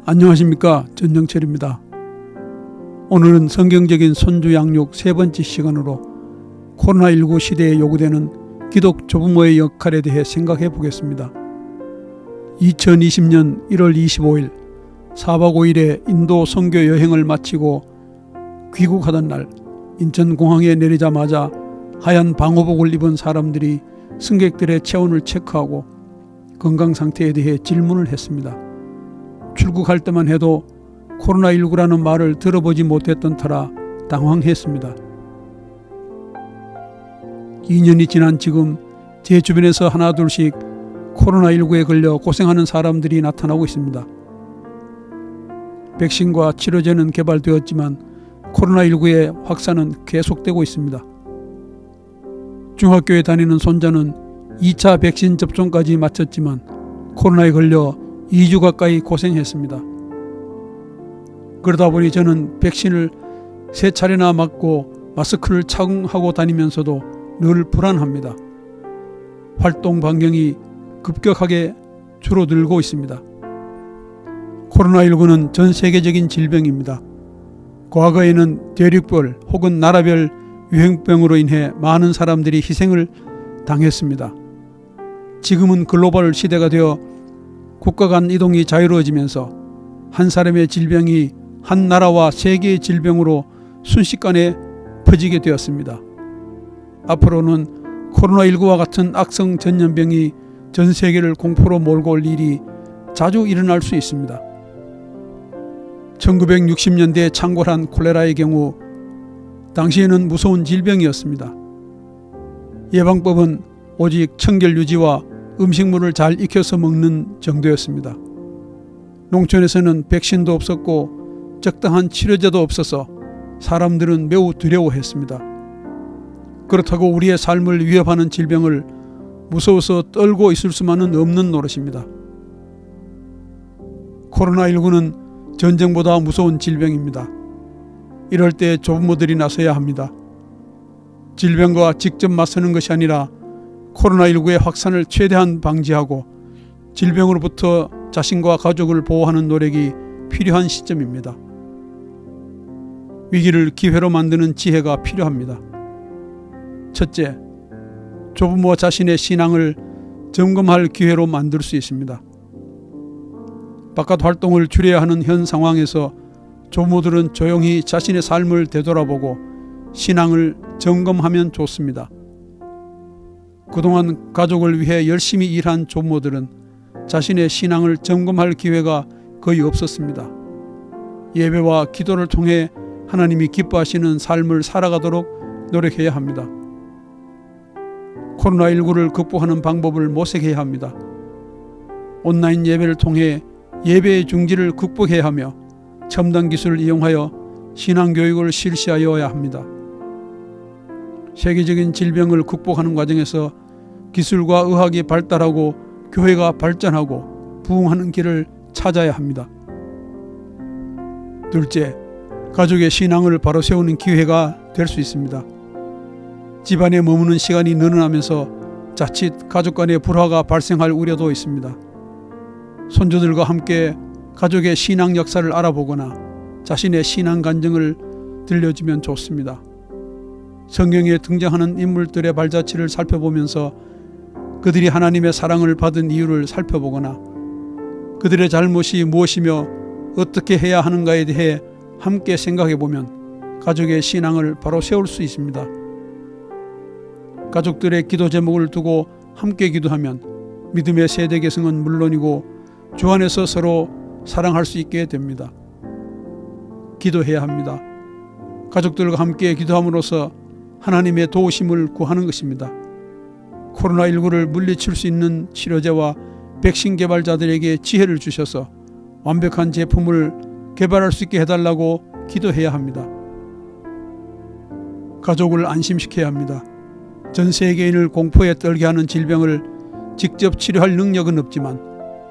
안녕하십니까, 전영철입니다. 오늘은 성경적인 손주 양육 세 번째 시간으로 코로나19 시대에 요구되는 기독 조부모의 역할에 대해 생각해 보겠습니다. 2020년 1월 25일 4박 5일의 인도 선교 여행을 마치고 귀국하던 날 인천공항에 내리자마자 하얀 방호복을 입은 사람들이 승객들의 체온을 체크하고 건강 상태에 대해 질문을 했습니다. 출국할 때만 해도 코로나19라는 말을 들어보지 못했던 터라 당황했습니다. 2년이 지난 지금 제 주변에서 하나둘씩 코로나19에 걸려 고생하는 사람들이 나타나고 있습니다. 백신과 치료제는 개발되었지만 코로나19의 확산은 계속되고 있습니다. 중학교에 다니는 손자는 2차 백신 접종까지 마쳤지만 코로나에 걸려 2주 가까이 고생했습니다. 그러다 보니 저는 백신을 3차례나 맞고 마스크를 착용하고 다니면서도 늘 불안합니다. 활동 반경이 급격하게 줄어들고 있습니다. 코로나19는 전 세계적인 질병입니다. 과거에는 대륙별 혹은 나라별 유행병으로 인해 많은 사람들이 희생을 당했습니다. 지금은 글로벌 시대가 되어 국가 간 이동이 자유로워지면서 한 사람의 질병이 한 나라와 세계의 질병으로 순식간에 퍼지게 되었습니다. 앞으로는 코로나19와 같은 악성 전염병이 전 세계를 공포로 몰고 올 일이 자주 일어날 수 있습니다. 1960년대에 창궐한 콜레라의 경우 당시에는 무서운 질병이었습니다. 예방법은 오직 청결 유지와 음식물을 잘 익혀서 먹는 정도였습니다. 농촌에서는 백신도 없었고 적당한 치료제도 없어서 사람들은 매우 두려워했습니다. 그렇다고 우리의 삶을 위협하는 질병을 무서워서 떨고 있을 수만은 없는 노릇입니다. 코로나19는 전쟁보다 무서운 질병입니다. 이럴 때 조부모들이 나서야 합니다. 질병과 직접 맞서는 것이 아니라 코로나19의 확산을 최대한 방지하고 질병으로부터 자신과 가족을 보호하는 노력이 필요한 시점입니다. 위기를 기회로 만드는 지혜가 필요합니다. 첫째, 조부모 자신의 신앙을 점검할 기회로 만들 수 있습니다. 바깥 활동을 줄여야 하는 현 상황에서 조부모들은 조용히 자신의 삶을 되돌아보고 신앙을 점검하면 좋습니다. 그동안 가족을 위해 열심히 일한 조부모들은 자신의 신앙을 점검할 기회가 거의 없었습니다. 예배와 기도를 통해 하나님이 기뻐하시는 삶을 살아가도록 노력해야 합니다. 코로나19를 극복하는 방법을 모색해야 합니다. 온라인 예배를 통해 예배의 중지를 극복해야 하며 첨단 기술을 이용하여 신앙교육을 실시하여야 합니다. 세계적인 질병을 극복하는 과정에서 기술과 의학이 발달하고 교회가 발전하고 부흥하는 길을 찾아야 합니다. 둘째, 가족의 신앙을 바로 세우는 기회가 될 수 있습니다. 집안에 머무는 시간이 늘어나면서 자칫 가족 간의 불화가 발생할 우려도 있습니다. 손주들과 함께 가족의 신앙 역사를 알아보거나 자신의 신앙 간증을 들려주면 좋습니다. 성경에 등장하는 인물들의 발자취를 살펴보면서 그들이 하나님의 사랑을 받은 이유를 살펴보거나 그들의 잘못이 무엇이며 어떻게 해야 하는가에 대해 함께 생각해보면 가족의 신앙을 바로 세울 수 있습니다. 가족들의 기도 제목을 두고 함께 기도하면 믿음의 세대 계승은 물론이고 주 안에서 서로 사랑할 수 있게 됩니다. 기도해야 합니다. 가족들과 함께 기도함으로써 하나님의 도우심을 구하는 것입니다. 코로나19를 물리칠 수 있는 치료제와 백신 개발자들에게 지혜를 주셔서 완벽한 제품을 개발할 수 있게 해달라고 기도해야 합니다. 가족을 안심시켜야 합니다. 전 세계인을 공포에 떨게 하는 질병을 직접 치료할 능력은 없지만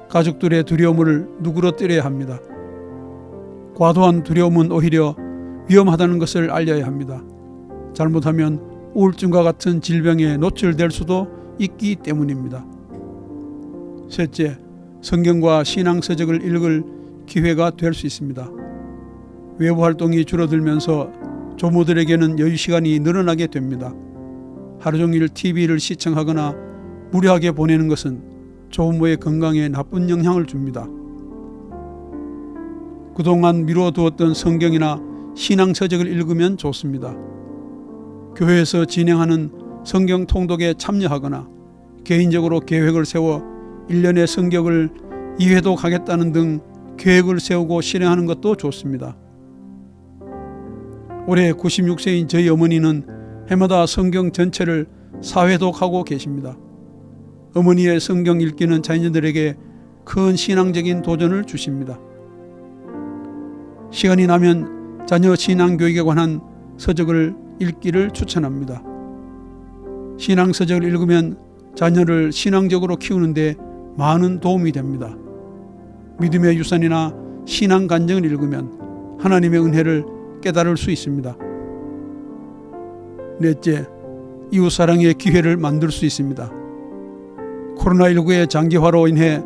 가족들의 두려움을 누그러뜨려야 합니다. 과도한 두려움은 오히려 위험하다는 것을 알려야 합니다. 잘못하면 우울증과 같은 질병에 노출될 수도 있기 때문입니다. 셋째, 성경과 신앙서적을 읽을 기회가 될 수 있습니다. 외부 활동이 줄어들면서 조모들에게는 여유 시간이 늘어나게 됩니다. 하루 종일 TV를 시청하거나 무료하게 보내는 것은 조부모의 건강에 나쁜 영향을 줍니다. 그동안 미뤄두었던 성경이나 신앙 서적을 읽으면 좋습니다. 교회에서 진행하는 성경 통독에 참여하거나 개인적으로 계획을 세워 1년의 성경을 2회독 하겠다는 등 계획을 세우고 실행하는 것도 좋습니다. 올해 96세인 저희 어머니는 해마다 성경 전체를 4회독하고 계십니다. 어머니의 성경 읽기는 자녀들에게 큰 신앙적인 도전을 주십니다. 시간이 나면 자녀 신앙교육에 관한 서적을 읽기를 추천합니다. 신앙서적을 읽으면 자녀를 신앙적으로 키우는데 많은 도움이 됩니다. 믿음의 유산이나 신앙 간증을 읽으면 하나님의 은혜를 깨달을 수 있습니다. 넷째, 이웃사랑의 기회를 만들 수 있습니다. 코로나19의 장기화로 인해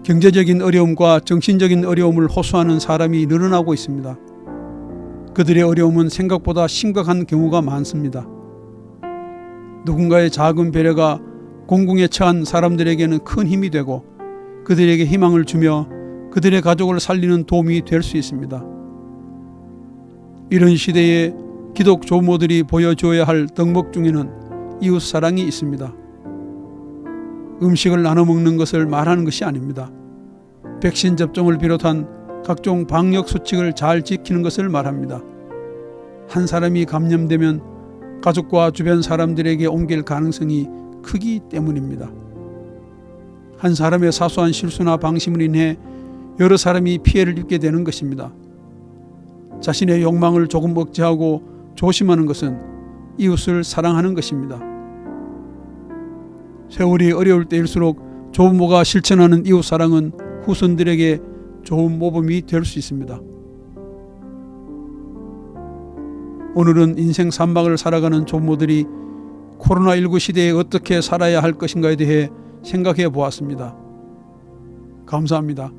경제적인 어려움과 정신적인 어려움을 호소하는 사람이 늘어나고 있습니다. 그들의 어려움은 생각보다 심각한 경우가 많습니다. 누군가의 작은 배려가 공공에 처한 사람들에게는 큰 힘이 되고 그들에게 희망을 주며 그들의 가족을 살리는 도움이 될 수 있습니다. 이런 시대에 기독 조모들이 보여줘야 할 덕목 중에는 이웃 사랑이 있습니다. 음식을 나눠 먹는 것을 말하는 것이 아닙니다. 백신 접종을 비롯한 각종 방역 수칙을 잘 지키는 것을 말합니다. 한 사람이 감염되면 가족과 주변 사람들에게 옮길 가능성이 크기 때문입니다. 한 사람의 사소한 실수나 방심으로 인해 여러 사람이 피해를 입게 되는 것입니다. 자신의 욕망을 조금 억제하고 조심하는 것은 이웃을 사랑하는 것입니다. 세월이 어려울 때일수록 조부모가 실천하는 이웃사랑은 후손들에게 좋은 모범이 될 수 있습니다. 오늘은 인생 산막을 살아가는 조부모들이 코로나19 시대에 어떻게 살아야 할 것인가에 대해 생각해 보았습니다. 감사합니다.